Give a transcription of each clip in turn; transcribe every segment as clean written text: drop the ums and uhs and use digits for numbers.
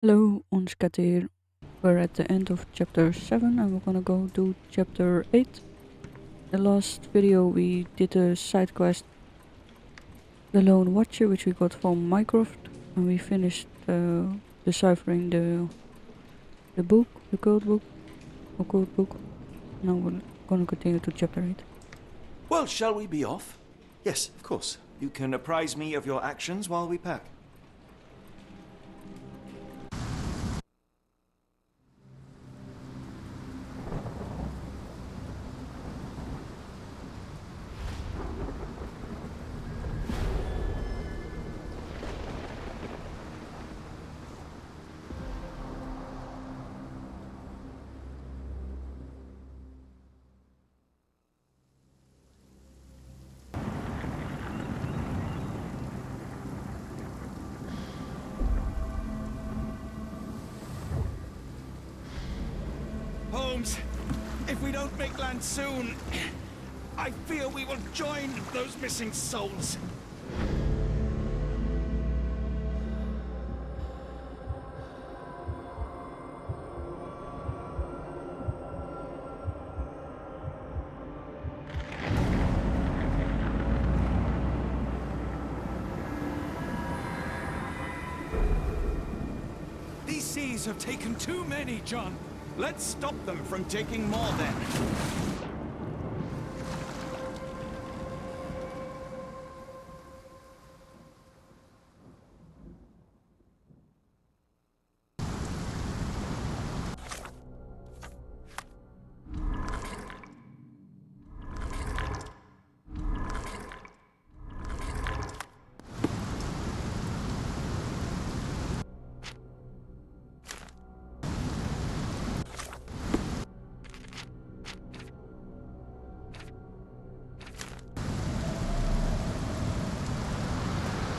Hello, Onskat here. We're at the end of chapter 7 and we're gonna go to chapter 8. The last video we did a side quest, The Lone Watcher, which we got from Mycroft, and we finished deciphering the book, the code book. Now we're gonna continue to chapter 8. Well, shall we be off? Yes, of course. You can apprise me of your actions while we pack. Holmes, if we don't make land soon, I fear we will join those missing souls. These seas have taken too many, John. Let's stop them from taking more then.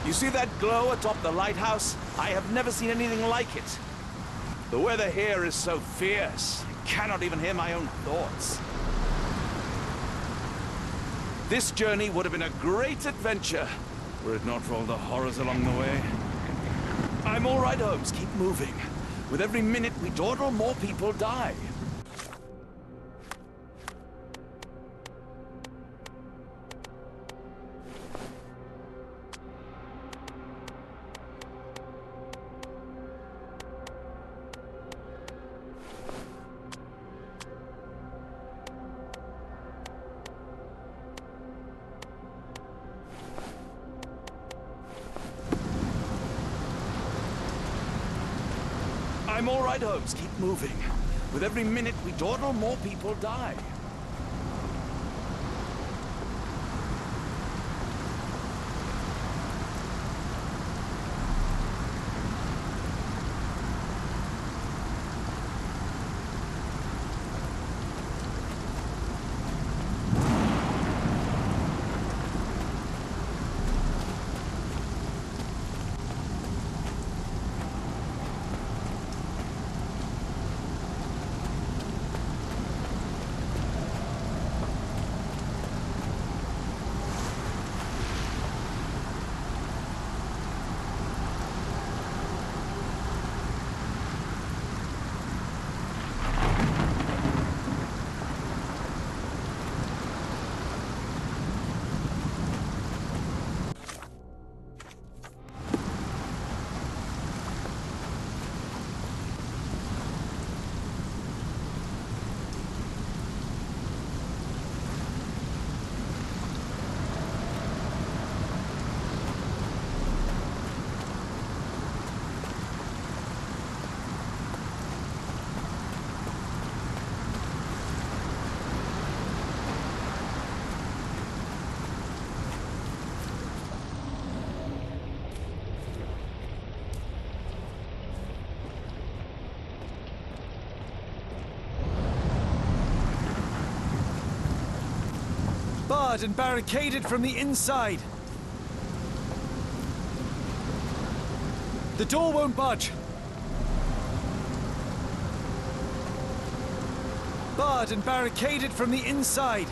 You see that glow atop the lighthouse? I have never seen anything like it. The weather here is so fierce, I cannot even hear my own thoughts. This journey would have been a great adventure, were it not for all the horrors along the way. I'm all right, Holmes. Keep moving. With every minute we dawdle, more people die. I'm all right, Holmes. Keep moving. With every minute we dawdle, more people die. Barred and barricaded from the inside. The door won't budge. Barred and barricaded from the inside.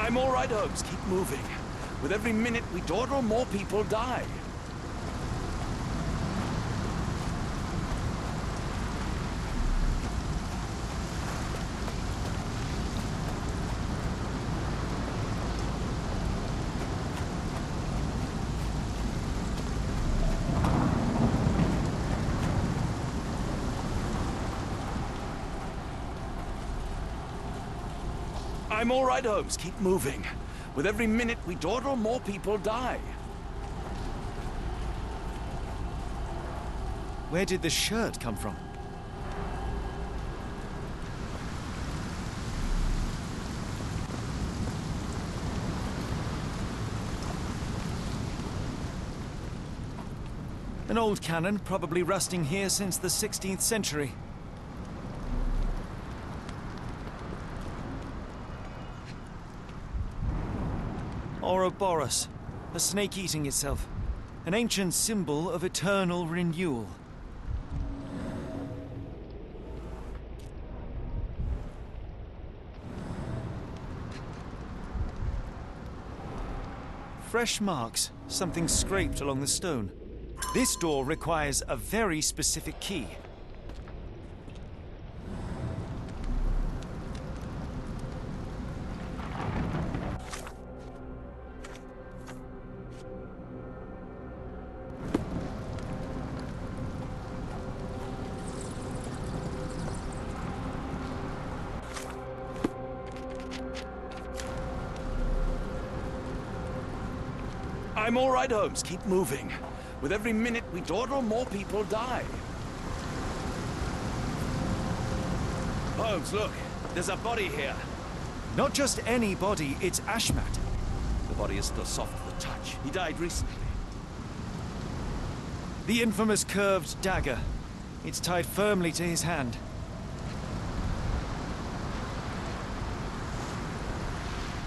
I'm all right, Holmes. Keep moving. With every minute we dawdle, more people die. I'm all right, Holmes. Keep moving. With every minute we dawdle, more people die. Where did the shirt come from? An old cannon, probably rusting here since the 16th century. Ouroboros, a snake eating itself. An ancient symbol of eternal renewal. Fresh marks, something scraped along the stone. This door requires a very specific key. I'm all right, Holmes. Keep moving. With every minute we dawdle, more people die. Holmes, look. There's a body here. Not just any body, it's Ashmat. The body is still soft to the touch. He died recently. The infamous curved dagger. It's tied firmly to his hand.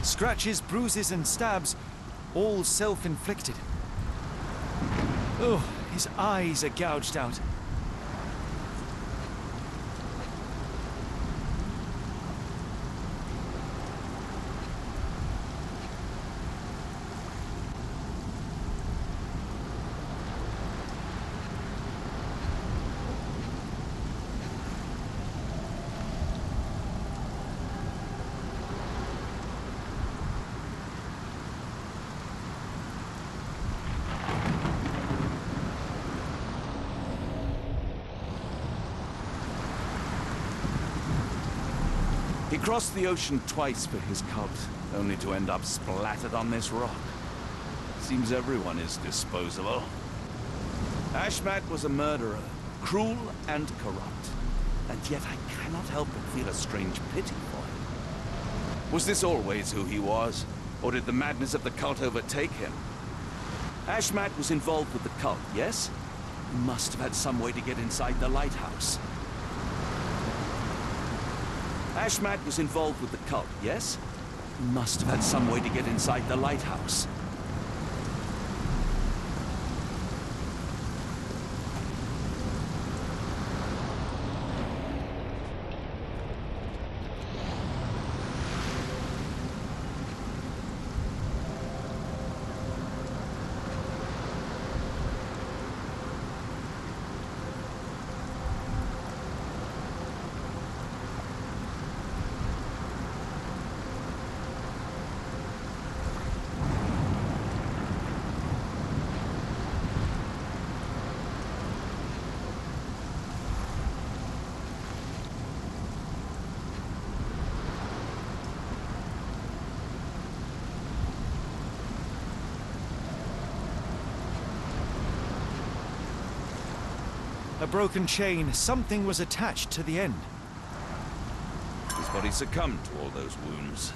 Scratches, bruises, and stabs, all self-inflicted. Oh, his eyes are gouged out. He crossed the ocean twice for his cult, only to end up splattered on this rock. Seems everyone is disposable. Ashmat was a murderer, cruel and corrupt. And yet I cannot help but feel a strange pity for him. Was this always who he was? Or did the madness of the cult overtake him? Ashmat was involved with the cult, yes? He must have had some way to get inside the lighthouse. Ashmat was involved with the cult, yes? He must have had some way to get inside the lighthouse. A broken chain. Something was attached to the end. His body succumbed to all those wounds.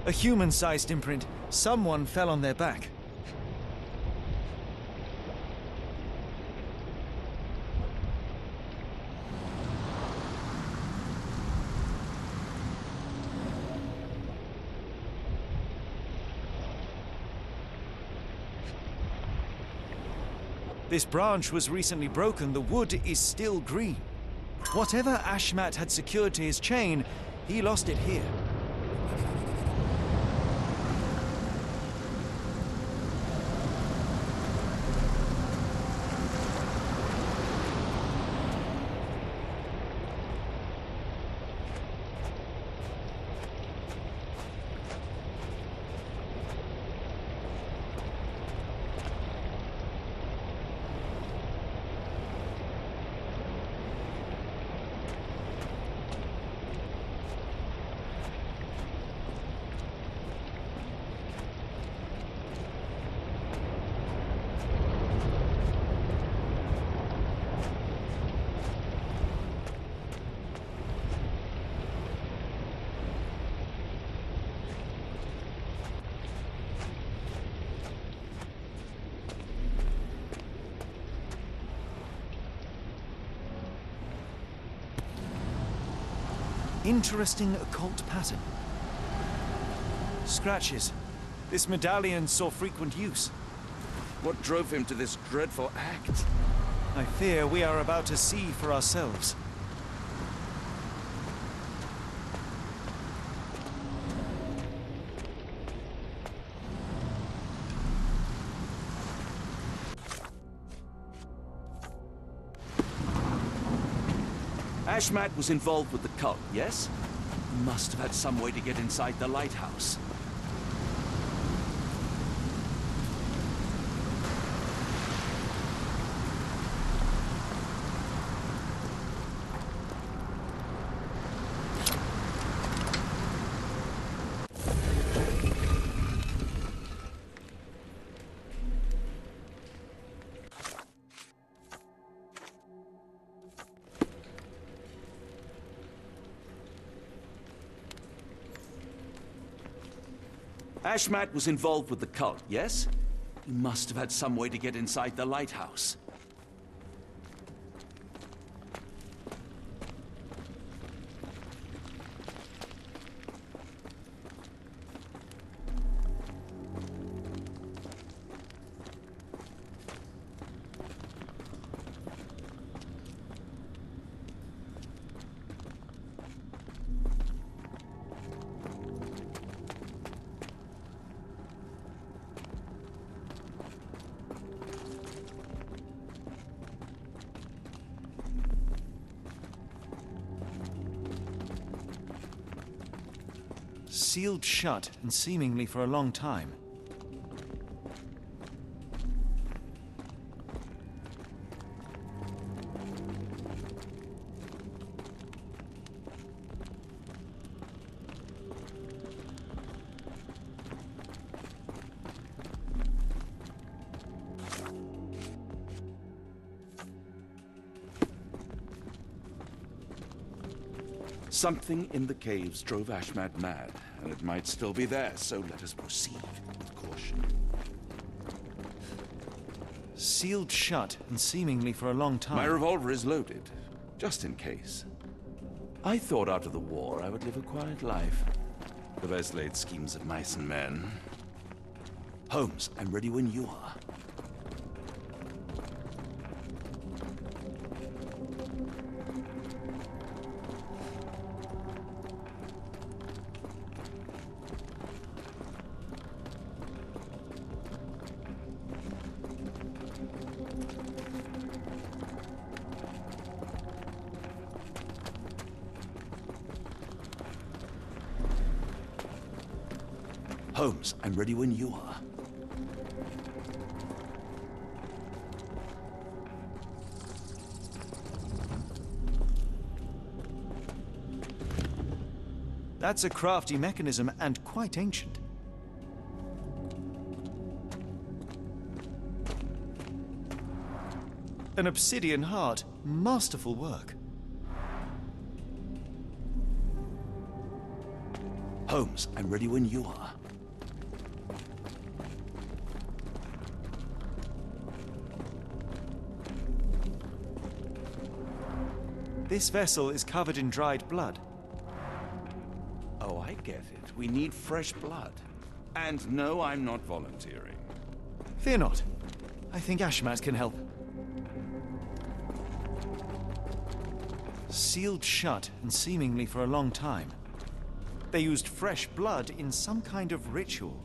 A human-sized imprint. Someone fell on their back. This branch was recently broken. The wood is still green. Whatever Ashmat had secured to his chain, he lost it here. Interesting occult pattern. Scratches. This medallion saw frequent use. What drove him to this dreadful act? I fear we are about to see for ourselves. Ashmat was involved with the cult, yes? He must have had some way to get inside the lighthouse. Ashmat was involved with the cult, yes? He must have had some way to get inside the lighthouse. Sealed shut, and seemingly for a long time. Something in the caves drove Ashmat mad, and it might still be there, so let us proceed with caution. Sealed shut, and seemingly for a long time. My revolver is loaded, just in case. I thought after the war I would live a quiet life. The best laid schemes of mice and men. Holmes, I'm ready when you are. Holmes, I'm ready when you are. That's a crafty mechanism and quite ancient. An obsidian heart. Masterful work. Holmes, I'm ready when you are. This vessel is covered in dried blood. Oh, I get it. We need fresh blood. And no, I'm not volunteering. Fear not. I think Ashmat can help. Sealed shut, and seemingly for a long time. They used fresh blood in some kind of ritual.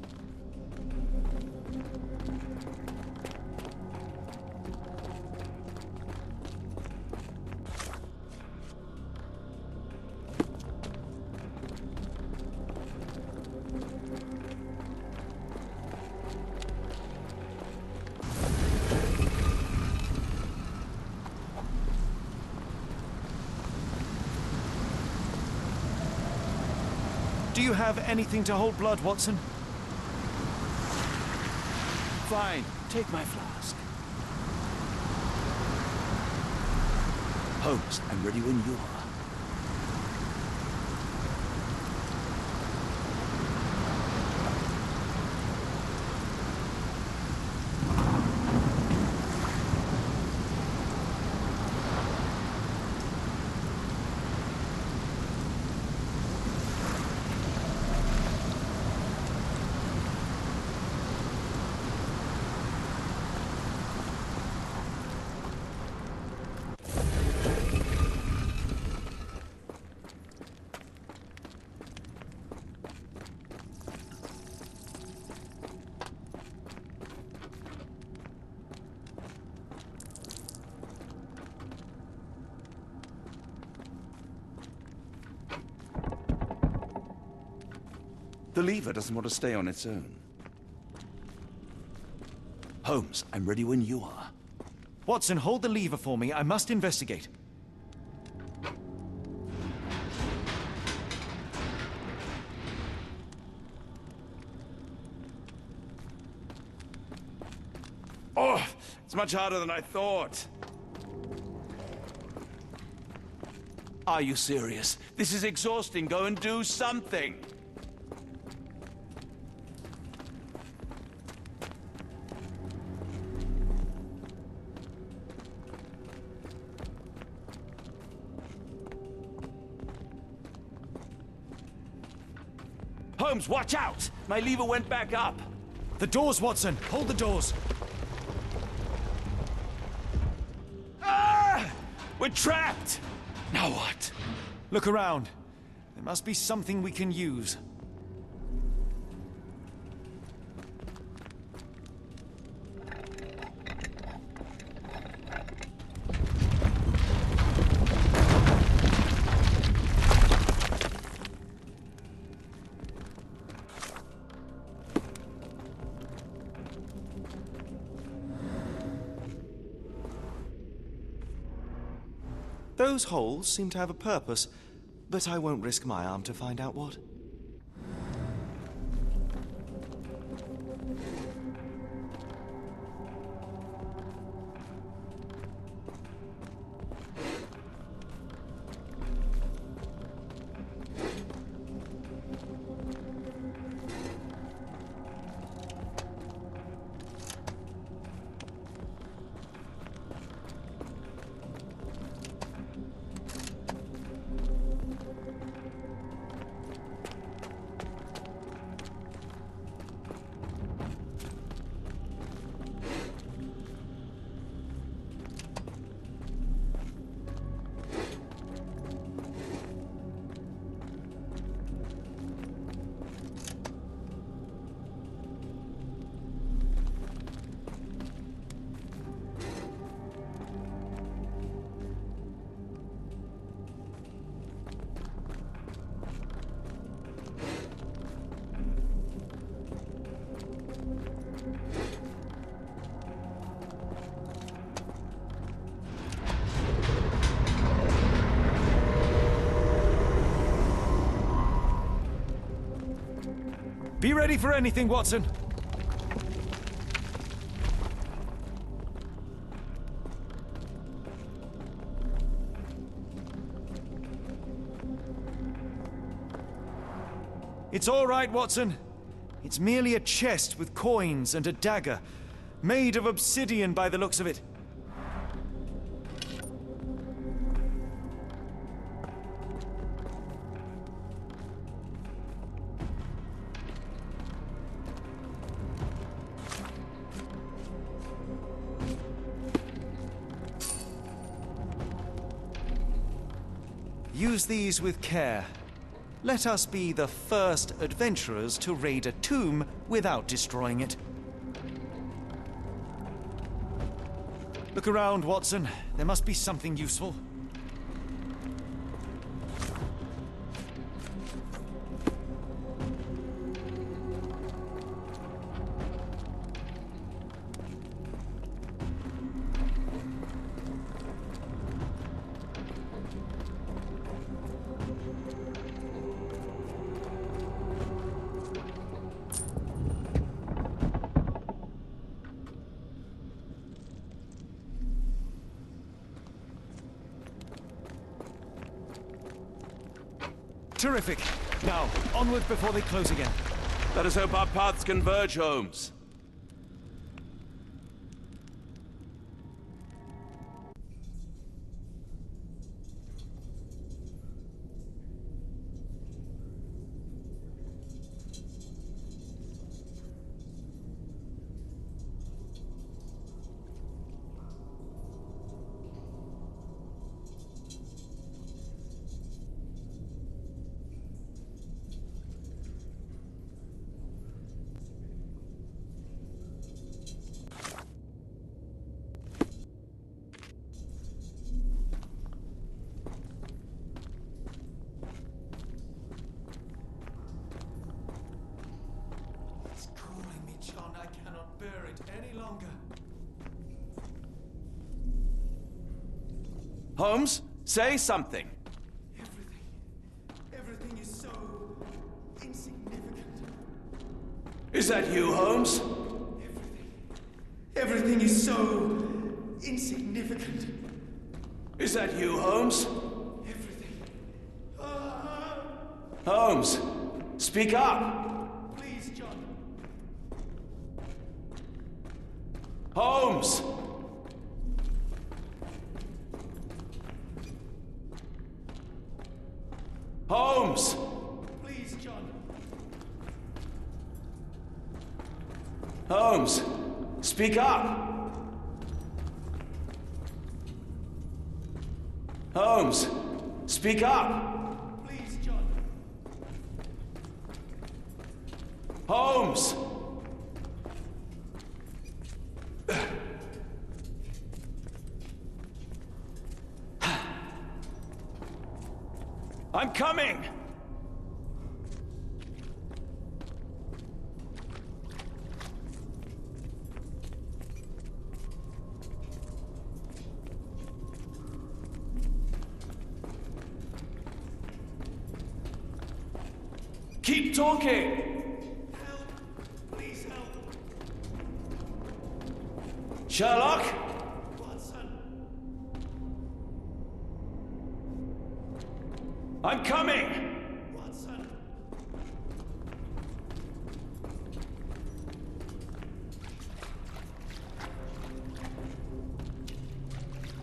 Do you have anything to hold blood, Watson? Fine, take my flask. Holmes, I'm ready when you are. The lever doesn't want to stay on its own. Holmes, I'm ready when you are. Watson, hold the lever for me. I must investigate. Oh, it's much harder than I thought. Are you serious? This is exhausting. Go and do something. Holmes, watch out! My lever went back up. The doors, Watson! Hold the doors! Ah! We're trapped! Now what? Look around. There must be something we can use. Those holes seem to have a purpose, but I won't risk my arm to find out what. Be ready for anything, Watson! It's all right, Watson. It's merely a chest with coins and a dagger, made of obsidian by the looks of it. Use these with care. Let us be the first adventurers to raid a tomb without destroying it. Look around, Watson. There must be something useful. Terrific. Now, onward before they close again. Let us hope our paths converge, Holmes. It's calling me, John. I cannot bear it any longer. Holmes, say something. Everything is so insignificant. Is that you, Holmes? Everything is so insignificant. Is that you, Holmes? Everything. Holmes, speak up. Please, John. Holmes! Holmes! Please, John. Holmes, speak up. Holmes, speak up. Please, John. Holmes! I'm coming! Keep talking! Help! Please help! Sherlock? Watson! I'm coming! Watson!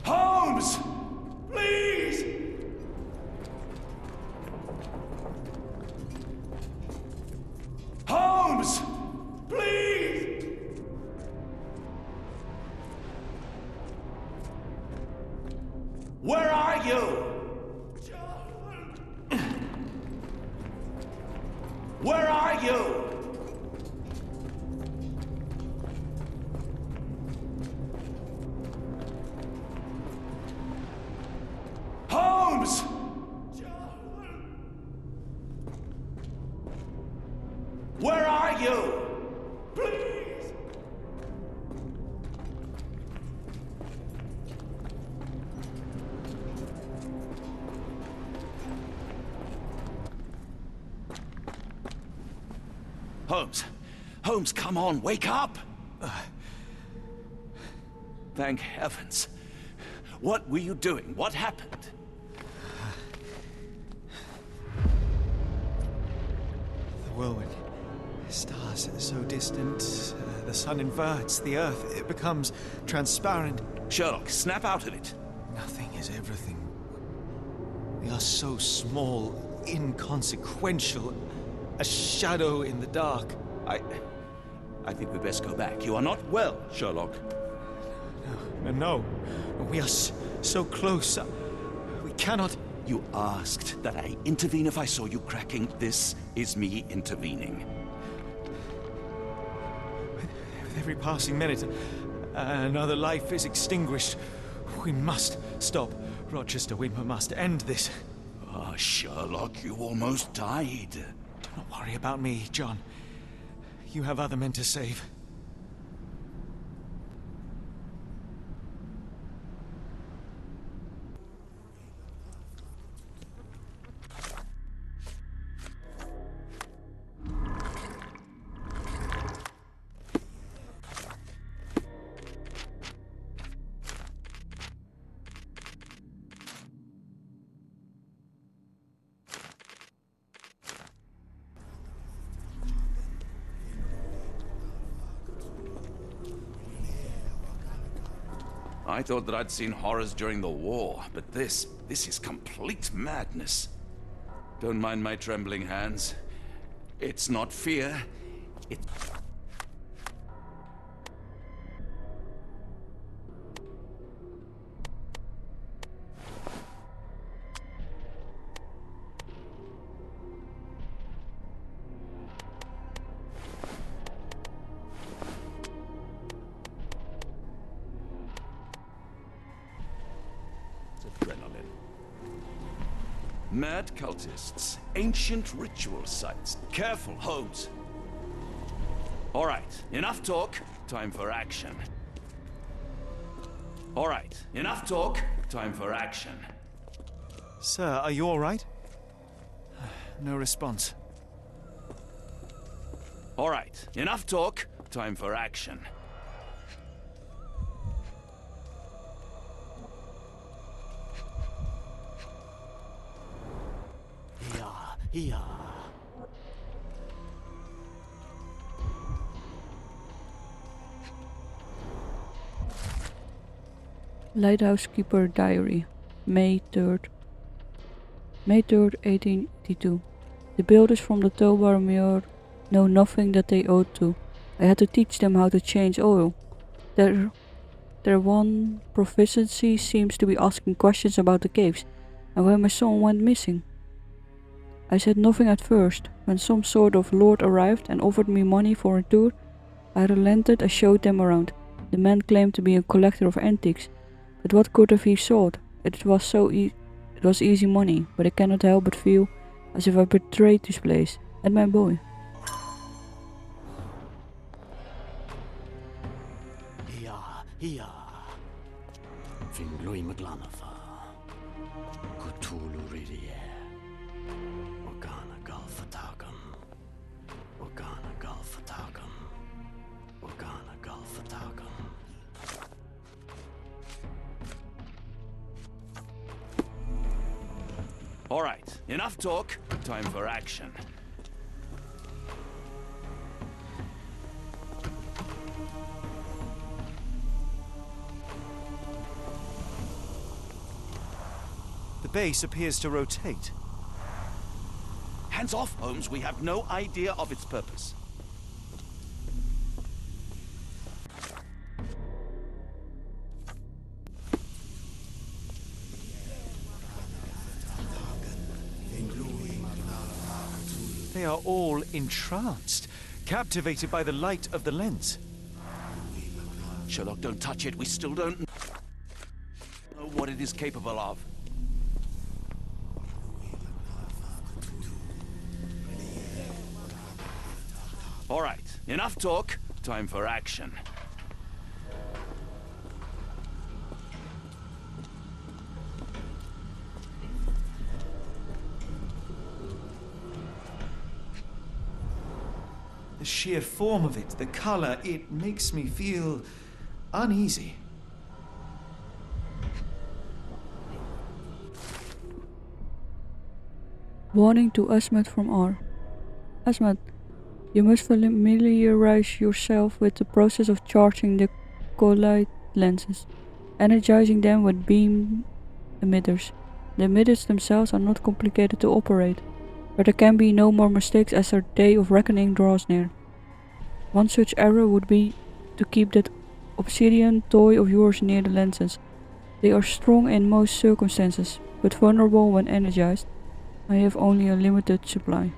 Holmes! Please! Holmes! Please! Where are you? John! Where are you? Holmes! John! Where are you? Please! Holmes! Holmes, come on, wake up! Thank heavens. What were you doing? What happened? whirlwind. Stars so distant, the sun inverts, the earth, it becomes transparent. Sherlock, snap out of it. Nothing is everything. We are so small, inconsequential, a shadow in the dark. I think we best go back. You are not well, Sherlock. No. We are so close. We cannot... You asked that I intervene if I saw you cracking. This is me intervening. With every passing minute, another life is extinguished. We must stop. Rochester, we must end this. Ah, Sherlock, you almost died. Do not worry about me, John. You have other men to save. I thought that I'd seen horrors during the war, but this is complete madness. Don't mind my trembling hands. It's not fear, it's... adrenaline. Mad cultists, ancient ritual sites. Careful, Holmes. All right, enough talk. Time for action. All right, enough talk. Time for action. Sir, are you all right? No response. All right, enough talk. Time for action. Yeah. Lighthousekeeper Diary, May 3rd. May 3rd, 1882. The builders from the Tobar Muir know nothing that they ought to. I had to teach them how to change oil. Their one proficiency seems to be asking questions about the caves and where my son went missing. I said nothing at first. When some sort of lord arrived and offered me money for a tour, I relented and showed them around. The man claimed to be a collector of antiques, but what could have he sought? It was easy money, but I cannot help but feel as if I betrayed this place and my boy. All right, enough talk. Time for action. The base appears to rotate. Hands off, Holmes. We have no idea of its purpose. They are all entranced, captivated by the light of the lens. Sherlock, don't touch it. We still don't know what it is capable of. All right, enough talk. Time for action. The sheer form of it, the color, it makes me feel uneasy. Warning to Asmet from R. Asmat, you must familiarize yourself with the process of charging the collide lenses, energizing them with beam emitters. The emitters themselves are not complicated to operate, but there can be no more mistakes as our day of reckoning draws near. One such error would be to keep that obsidian toy of yours near the lenses. They are strong in most circumstances, but vulnerable when energized. I have only a limited supply.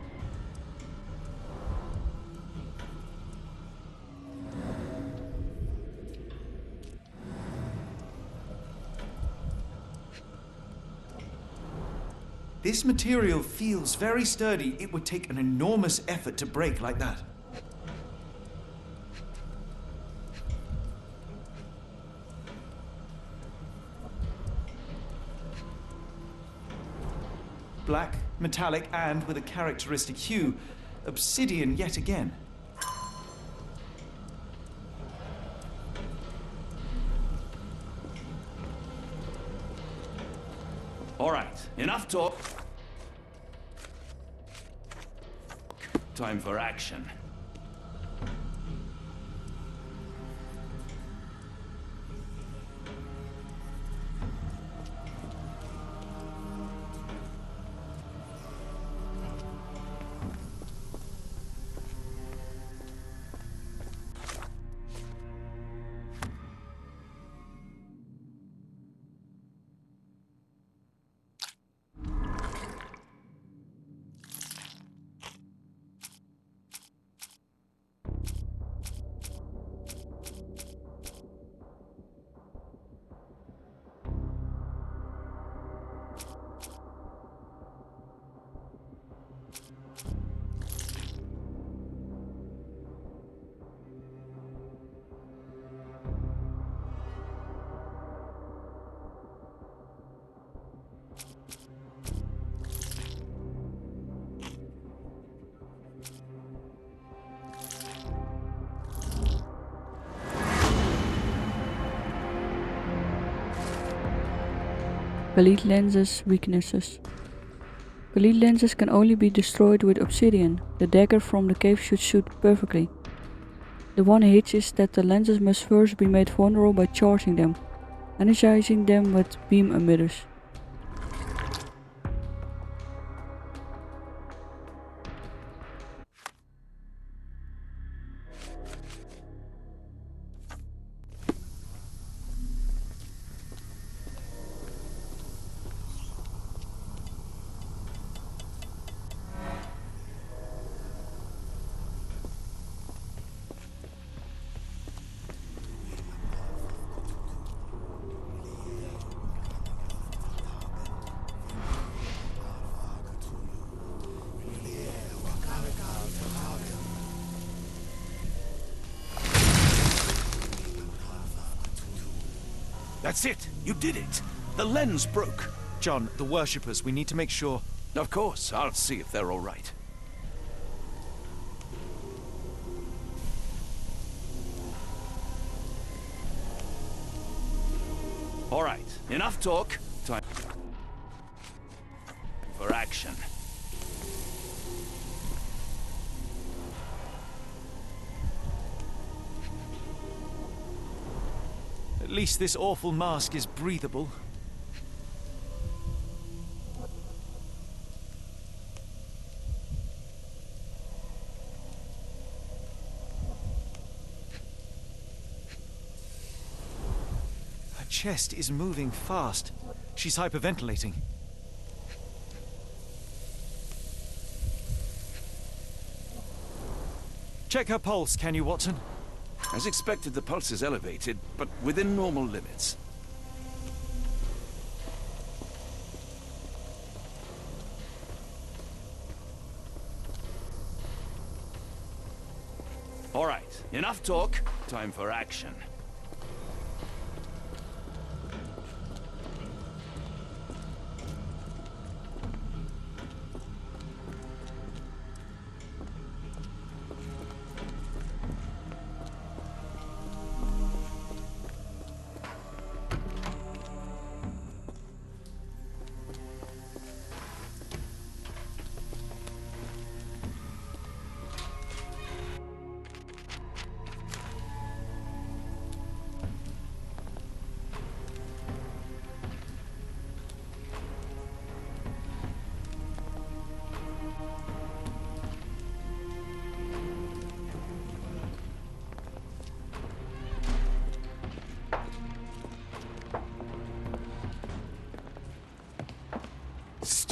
This material feels very sturdy. It would take an enormous effort to break like that. Black, metallic, and with a characteristic hue. Obsidian yet again. All right, enough talk. Time for action. Elite lenses weaknesses. Elite lenses can only be destroyed with obsidian. The dagger from the cave should shoot perfectly. The one hitch is that the lenses must first be made vulnerable by charging them, energizing them with beam emitters. That's it! You did it! The lens broke! John, the worshippers, we need to make sure. Of course, I'll see if they're all right. All right, enough talk. Time for action. At least this awful mask is breathable. Her chest is moving fast. She's hyperventilating. Check her pulse, can you, Watson? As expected, the pulse is elevated, but within normal limits. All right, enough talk. Time for action.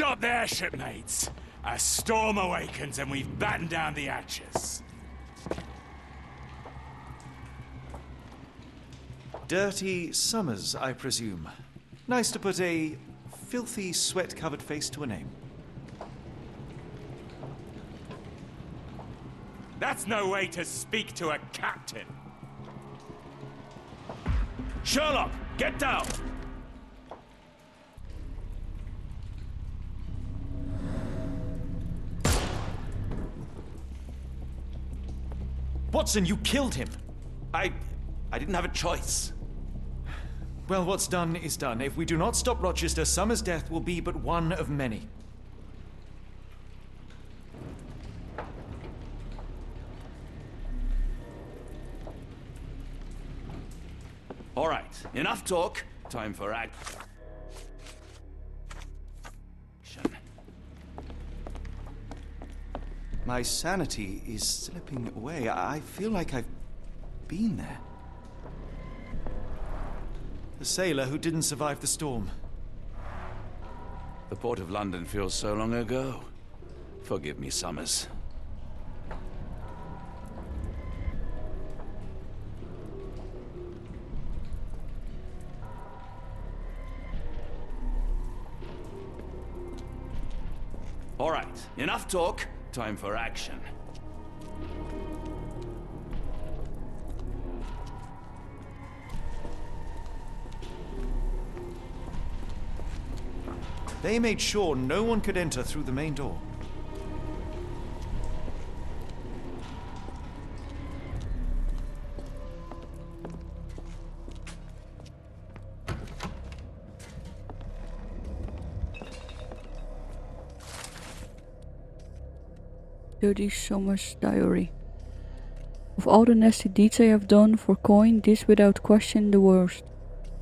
got there, shipmates. A storm awakens and we've battened down the hatches. Dirty Summers, I presume. Nice to put a filthy, sweat-covered face to a name. That's no way to speak to a captain. Sherlock, get down! Watson, you killed him! I didn't have a choice. Well, what's done is done. If we do not stop Rochester, Summers' death will be but one of many. All right, enough talk. Time for action. My sanity is slipping away. I feel like I've been there. The sailor who didn't survive the storm. The port of London feels so long ago. Forgive me, Summers. All right, enough talk. Time for action. They made sure no one could enter through the main door. Dirty Summers diary. Of all the nasty deeds I have done for coin, this without question the worst.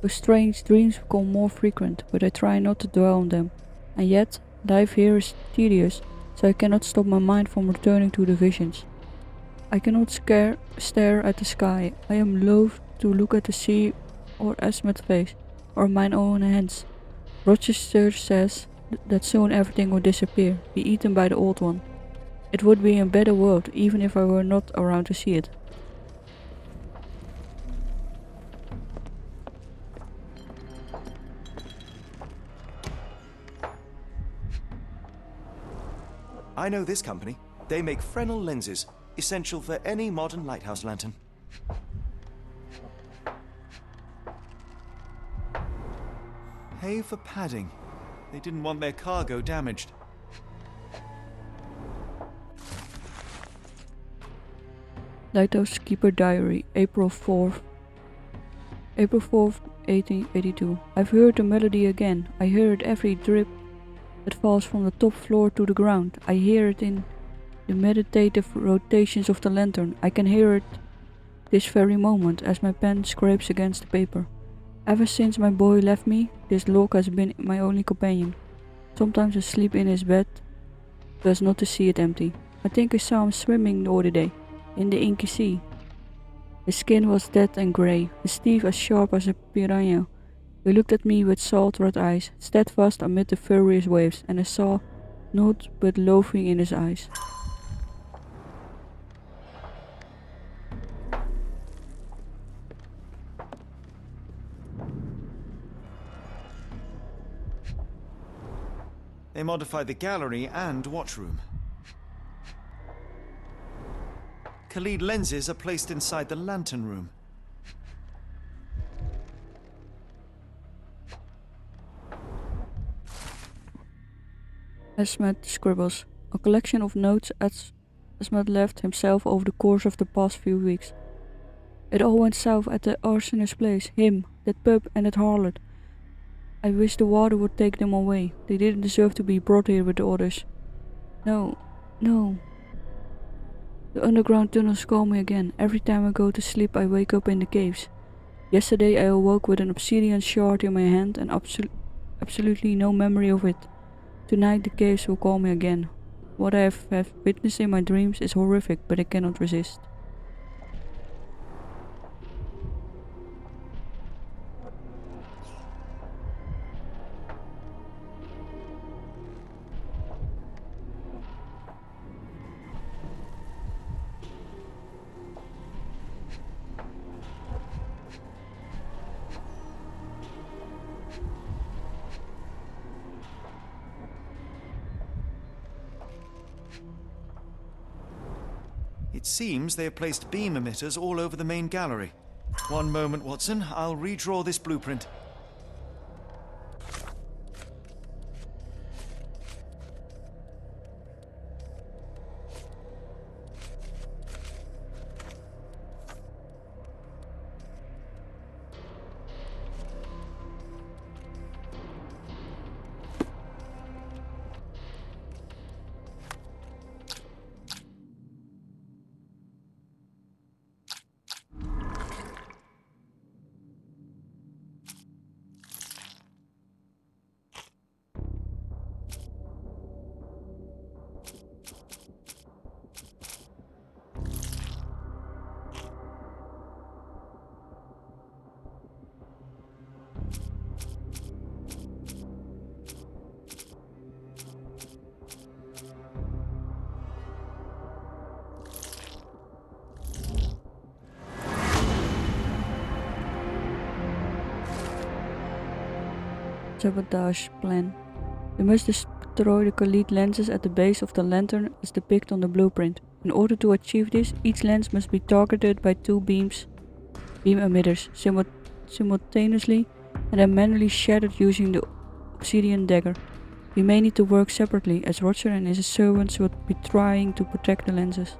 Those strange dreams become more frequent, but I try not to dwell on them. And yet, life here is tedious, so I cannot stop my mind from returning to the visions. I cannot stare at the sky. I am loath to look at the sea or Esmond's face, or mine own hands. Rochester says that soon everything will disappear, be eaten by the Old One. It would be a better world, even if I were not around to see it. I know this company. They make Fresnel lenses, essential for any modern lighthouse lantern. Pay for padding. They didn't want their cargo damaged. Lighthousekeeper diary, April 4th, 1882. I've heard the melody again. I hear it every drip that falls from the top floor to the ground. I hear it in the meditative rotations of the lantern. I can hear it this very moment as my pen scrapes against the paper. Ever since my boy left me, this log has been my only companion. Sometimes I sleep in his bed, so as not to see it empty. I think I saw him swimming the other day, in the inky sea. His skin was dead and grey, his teeth as sharp as a piranha. He looked at me with salt red eyes, steadfast amid the furious waves, and I saw naught but loathing in his eyes. They modified the gallery and watchroom. Khalid lenses are placed inside the lantern room. Esmond scribbles, a collection of notes Esmond left himself over the course of the past few weeks. It all went south at the arsonist's place, him, that pup and that harlot. I wish the water would take them away. They didn't deserve to be brought here with the others. No, no. The underground tunnels call me again. Every time I go to sleep I wake up in the caves. Yesterday I awoke with an obsidian shard in my hand and absolutely no memory of it. Tonight the caves will call me again. What I have witnessed in my dreams is horrific, but I cannot resist. It seems they have placed beam emitters all over the main gallery. One moment, Watson. I'll redraw this blueprint. Sabotage plan. We must destroy the collide lenses at the base of the lantern as depicted on the blueprint. In order to achieve this, each lens must be targeted by 2 beam emitters simultaneously and then manually shattered using the obsidian dagger. We may need to work separately as Roger and his servants will be trying to protect the lenses.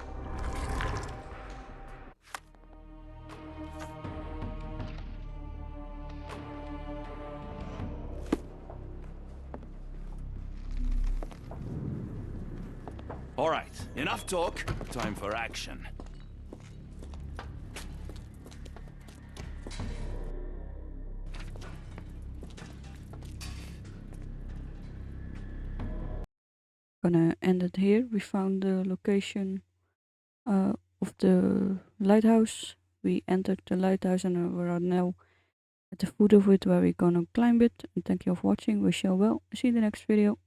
All right, enough talk. Time for action. Gonna end it here. We found the location of the lighthouse. We entered the lighthouse and we are now at the foot of it where we're gonna climb it. And thank you for watching. Wish you all well. See you in the next video.